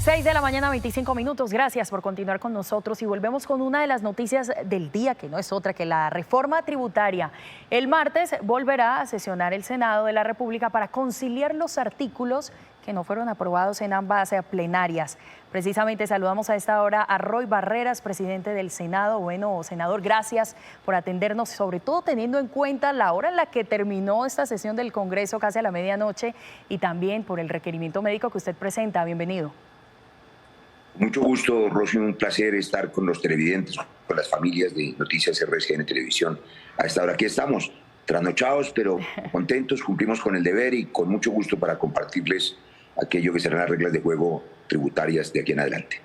6 de la mañana, 25 minutos. Gracias por continuar con nosotros y volvemos con una de las noticias del día, que no es otra que la reforma tributaria. El martes volverá a sesionar el Senado de la República para conciliar los artículos que no fueron aprobados en ambas plenarias. Precisamente saludamos a esta hora a Roy Barreras, presidente del Senado. Bueno, senador, gracias por atendernos, sobre todo teniendo en cuenta la hora en la que terminó esta sesión del Congreso, casi a la medianoche, y también por el requerimiento médico que usted presenta. Bienvenido. Mucho gusto, Rosy, un placer estar con los televidentes, con las familias de Noticias RCN Televisión. A esta hora aquí estamos, trasnochados, pero contentos, cumplimos con el deber y con mucho gusto para compartirles aquello que serán las reglas de juego tributarias de aquí en adelante.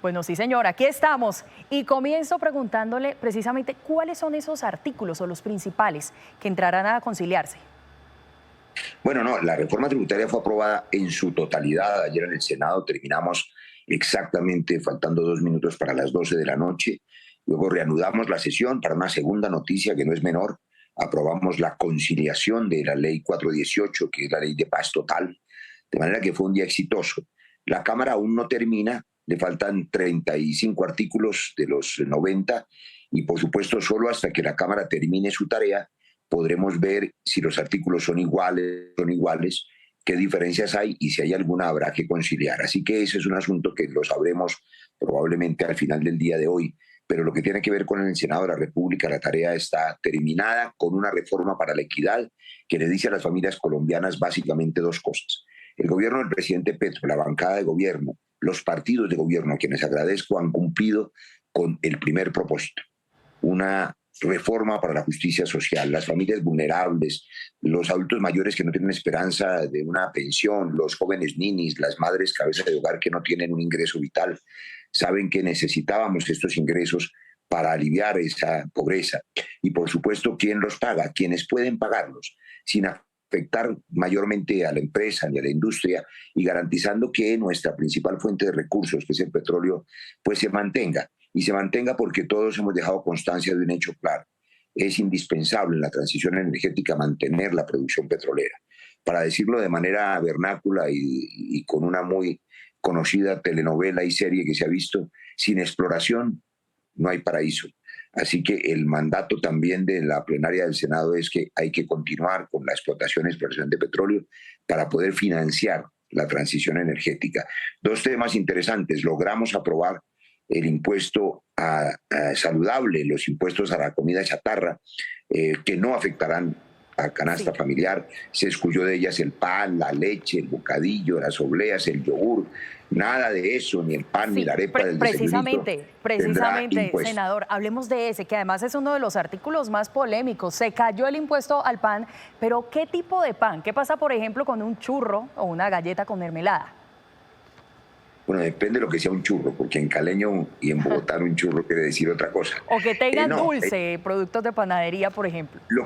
Bueno, sí, señor, aquí estamos. Y comienzo preguntándole precisamente cuáles son esos artículos o los principales que entrarán a conciliarse. Bueno, no, la reforma tributaria fue aprobada en su totalidad. Ayer en el Senado terminamos exactamente faltando 2 minutos para las 12 de la noche. Luego reanudamos la sesión para una segunda noticia que no es menor. Aprobamos la conciliación de la ley 418, que es la ley de paz total, de manera que fue un día exitoso. La Cámara aún no termina, le faltan 35 artículos de los 90 y por supuesto solo hasta que la Cámara termine su tarea podremos ver si los artículos son iguales, qué diferencias hay y si hay alguna habrá que conciliar. Así que ese es un asunto que lo sabremos probablemente al final del día de hoy. Pero lo que tiene que ver con el Senado de la República, la tarea está terminada con una reforma para la equidad que le dice a las familias colombianas básicamente dos cosas. El gobierno del presidente Petro, la bancada de gobierno, los partidos de gobierno, a quienes agradezco, han cumplido con el primer propósito. Una reforma para la justicia social, las familias vulnerables, los adultos mayores que no tienen esperanza de una pensión, los jóvenes ninis, las madres cabezas de hogar que no tienen un ingreso vital, saben que necesitábamos estos ingresos para aliviar esa pobreza. Y por supuesto, ¿quién los paga? Quienes pueden pagarlos, sin afectar mayormente a la empresa ni a la industria y garantizando que nuestra principal fuente de recursos, que es el petróleo, pues se mantenga. Y se mantenga porque todos hemos dejado constancia de un hecho claro. Es indispensable en la transición energética mantener la producción petrolera. Para decirlo de manera vernácula y con una muy conocida telenovela y serie que se ha visto, sin exploración no hay paraíso. Así que el mandato también de la plenaria del Senado es que hay que continuar con la explotación y exploración de petróleo para poder financiar la transición energética. Dos temas interesantes. Logramos aprobar el impuesto saludable, los impuestos a la comida chatarra, que no afectarán a canasta familiar. Se excluyó de ellas el pan, la leche, el bocadillo, las obleas, el yogur. Nada de eso, ni el pan, ni la arepa del desayunito. Precisamente, senador, hablemos de ese, que además es uno de los artículos más polémicos. Se cayó el impuesto al pan, pero ¿qué tipo de pan? ¿Qué pasa, por ejemplo, con un churro o una galleta con mermelada? Bueno, depende de lo que sea un churro, porque en caleño y en Bogotá un churro quiere decir otra cosa. O que tengan dulce, productos de panadería, por ejemplo. Lo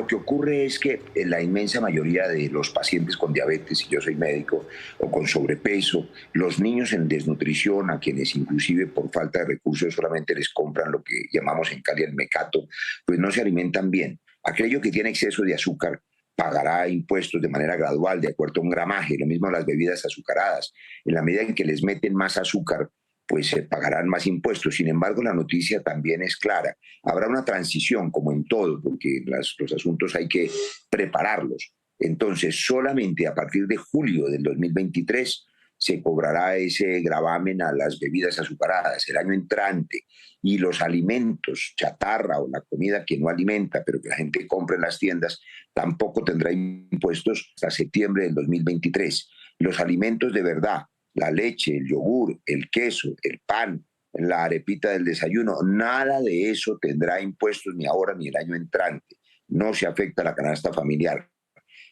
que ocurre es que la inmensa mayoría de los pacientes con diabetes, y yo soy médico, o con sobrepeso, los niños en desnutrición, a quienes inclusive por falta de recursos solamente les compran lo que llamamos en Cali el mecato, pues no se alimentan bien. Aquello que tiene exceso de azúcar pagará impuestos de manera gradual, de acuerdo a un gramaje, lo mismo las bebidas azucaradas. En la medida en que les meten más azúcar, pues se pagarán más impuestos. Sin embargo, la noticia también es clara. Habrá una transición, como en todo, porque los asuntos hay que prepararlos. Entonces, solamente a partir de julio del 2023 se cobrará ese gravamen a las bebidas azucaradas. El año entrante y los alimentos, chatarra o la comida que no alimenta, pero que la gente compra en las tiendas, tampoco tendrá impuestos hasta septiembre del 2023. Los alimentos de verdad, la leche, el yogur, el queso, el pan, la arepita del desayuno, nada de eso tendrá impuestos ni ahora ni el año entrante. No se afecta a la canasta familiar.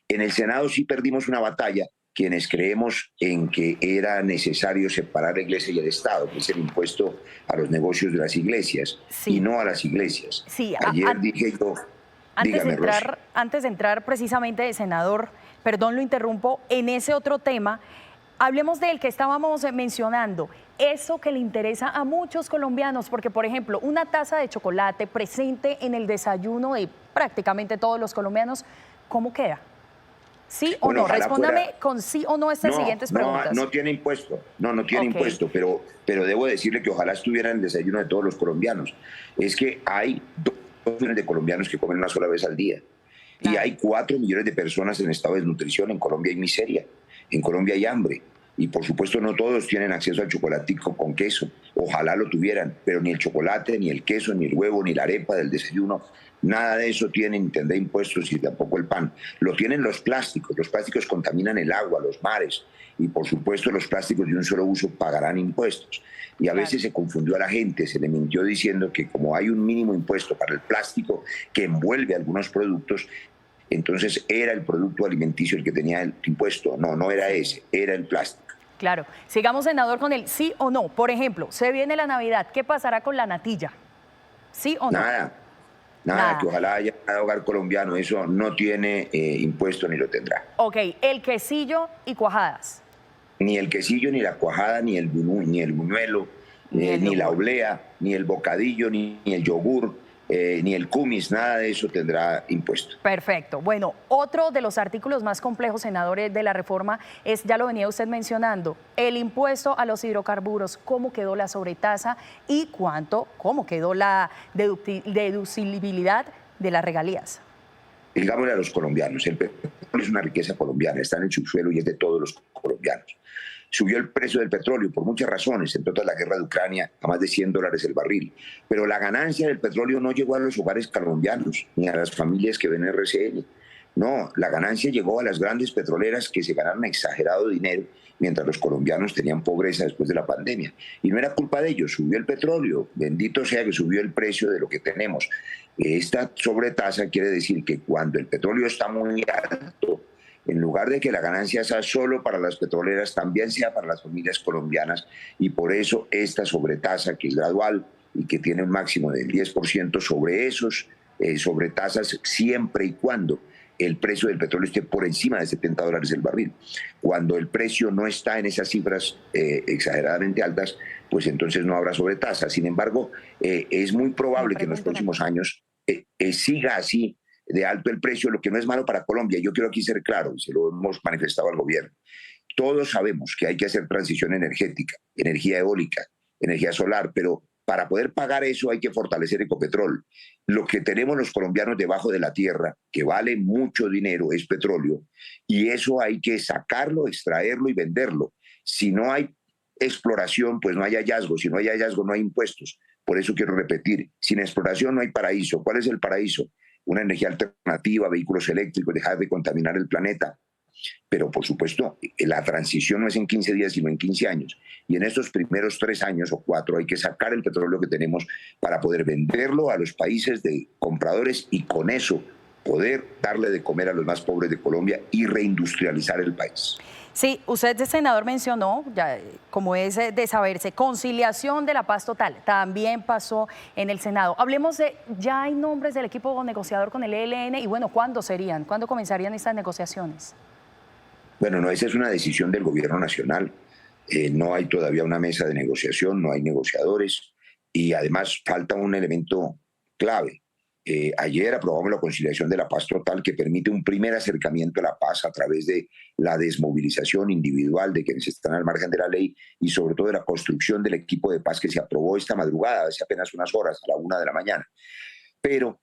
En el Senado sí perdimos una batalla, quienes creemos en que era necesario separar la iglesia y el Estado, que es el impuesto a los negocios de las iglesias, sí, y no a las iglesias. Sí, ayer dije yo, antes de entrar precisamente, senador, perdón, lo interrumpo, en ese otro tema, hablemos del que estábamos mencionando, eso que le interesa a muchos colombianos, porque por ejemplo, una taza de chocolate presente en el desayuno de prácticamente todos los colombianos, ¿cómo queda? ¿Sí o Bueno, no? ojalá Respóndame fuera. con sí o no a estas No, siguientes no, preguntas. no tiene impuesto, no tiene Ok, impuesto, pero debo decirle que ojalá estuviera en el desayuno de todos los colombianos. Es que hay 2 millones de colombianos que comen una sola vez al día y claro. hay 4 millones de personas en estado de desnutrición. En Colombia hay miseria, en Colombia hay hambre y por supuesto no todos tienen acceso al chocolatico con queso. Ojalá lo tuvieran, pero ni el chocolate, ni el queso, ni el huevo, ni la arepa del desayuno, nada de eso tienen, tendrá impuestos y tampoco el pan. Lo tienen los plásticos contaminan el agua, los mares y por supuesto los plásticos de un solo uso pagarán impuestos. Y a Claro. veces se confundió a la gente, se le mintió diciendo que como hay un mínimo impuesto para el plástico que envuelve algunos productos, entonces era el producto alimenticio el que tenía el impuesto. No, no era Sí, ese, era el plástico. claro. Sigamos, senador, con el sí o no. Por ejemplo, se viene la Navidad. ¿Qué pasará con la natilla? ¿Sí o no? Nada, nada, que Nada. ojalá haya cada hogar colombiano, eso no tiene impuesto ni lo tendrá. Ok, el quesillo y cuajadas, Ni el quesillo, ni la cuajada, ni el buñuelo, ni el ni la yogur. oblea, ni el bocadillo, ni el yogur, ni el kumis, nada de eso tendrá impuesto. Perfecto. Bueno, otro de los artículos más complejos, senadores, de la reforma es, ya lo venía usted mencionando, el impuesto a los hidrocarburos. ¿Cómo quedó la sobretasa y cómo quedó la deducibilidad de las regalías? Digámosle a los colombianos, el petróleo es una riqueza colombiana, está en el subsuelo y es de todos los colombianos. Subió el precio del petróleo por muchas razones, entre otras la guerra de Ucrania, a más de $100 el barril. Pero la ganancia del petróleo no llegó a los hogares colombianos, ni a las familias que ven RCN. No, la ganancia llegó a las grandes petroleras que se ganaron exagerado dinero, mientras los colombianos tenían pobreza después de la pandemia. Y no era culpa de ellos, subió el petróleo, bendito sea que subió el precio de lo que tenemos. Esta sobretasa quiere decir que cuando el petróleo está muy alto, en lugar de que la ganancia sea solo para las petroleras, también sea para las familias colombianas, y por eso esta sobretasa, que es gradual y que tiene un máximo del 10% sobre esos sobretasas, siempre y cuando el precio del petróleo esté por encima de $70 el barril. Cuando el precio no está en esas cifras exageradamente altas, pues entonces no habrá sobretasa. Sin embargo, es muy Me probable que en los preguntan próximos acá. años siga así de alto el precio, lo que no es malo para Colombia. Yo quiero aquí ser claro, y se lo hemos manifestado al gobierno. Todos sabemos que hay que hacer transición energética, energía eólica, energía solar, pero para poder pagar eso hay que fortalecer Ecopetrol. Lo que tenemos los colombianos debajo de la tierra, que vale mucho dinero, es petróleo, y eso hay que sacarlo, extraerlo y venderlo. Si no hay exploración, pues no hay hallazgo. Si no hay hallazgo, no hay impuestos. Por eso quiero repetir, sin exploración no hay paraíso. ¿Cuál es el paraíso? Una energía alternativa, vehículos eléctricos, dejar de contaminar el planeta. Pero por supuesto, la transición no es en 15 días, sino en 15 años. Y en estos primeros 3 años o 4 hay que sacar el petróleo que tenemos para poder venderlo a los países de compradores y con eso poder darle de comer a los más pobres de Colombia y reindustrializar el país. Sí, usted, senador, mencionó, ya, como es de saberse, conciliación de la paz total. También pasó en el Senado. Hablemos de, ya hay nombres del equipo negociador con el ELN y bueno, ¿cuándo serían? ¿Cuándo comenzarían estas negociaciones? Bueno, no, esa es una decisión del gobierno nacional. No hay todavía una mesa de negociación, no hay negociadores y además falta un elemento clave. Ayer aprobamos la conciliación de la paz total que permite un primer acercamiento a la paz a través de la desmovilización individual de quienes están al margen de la ley y sobre todo de la construcción del equipo de paz que se aprobó esta madrugada, hace apenas unas horas, a la 1 de la mañana. Pero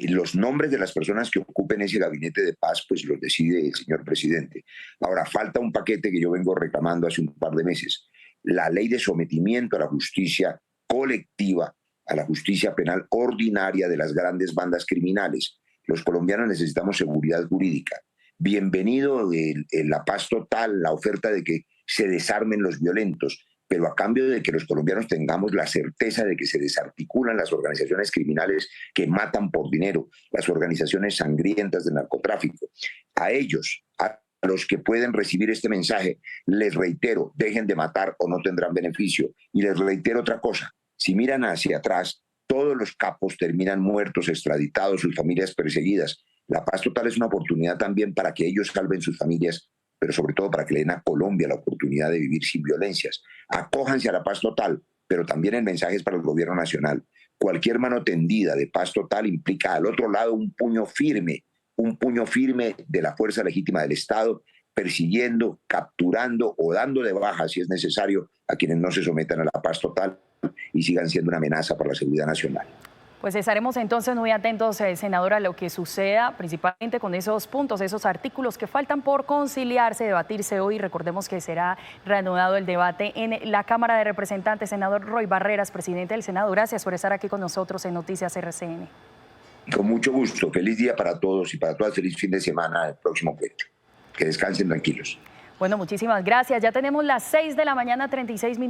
los nombres de las personas que ocupen ese gabinete de paz, pues los decide el señor presidente. Ahora, falta un paquete que yo vengo reclamando hace un par de meses, la ley de sometimiento a la justicia colectiva, a la justicia penal ordinaria de las grandes bandas criminales. Los colombianos necesitamos seguridad jurídica. Bienvenido la paz total, la oferta de que se desarmen los violentos, pero a cambio de que los colombianos tengamos la certeza de que se desarticulan las organizaciones criminales que matan por dinero, las organizaciones sangrientas del narcotráfico. A ellos, a los que pueden recibir este mensaje, les reitero, dejen de matar o no tendrán beneficio. Y les reitero otra cosa, si miran hacia atrás, todos los capos terminan muertos, extraditados, sus familias perseguidas. La paz total es una oportunidad también para que ellos salven sus familias, pero sobre todo para que le den a Colombia la oportunidad de vivir sin violencias. Acójanse a la paz total, pero también el mensaje es para el gobierno nacional. Cualquier mano tendida de paz total implica al otro lado un puño firme un puño firme de la fuerza legítima del Estado, persiguiendo, capturando o dando de baja, si es necesario, a quienes no se sometan a la paz total y sigan siendo una amenaza para la seguridad nacional. Pues estaremos entonces muy atentos, senador, a lo que suceda, principalmente con esos puntos, esos artículos que faltan por conciliarse, debatirse hoy. Recordemos que será reanudado el debate en la Cámara de Representantes. Senador Roy Barreras, presidente del Senado, gracias por estar aquí con nosotros en Noticias RCN. Con mucho gusto. Feliz día para todos y para todas. Feliz fin de semana el próximo puente. Que descansen tranquilos. Bueno, muchísimas gracias. Ya tenemos las 6 de la mañana, 36 minutos.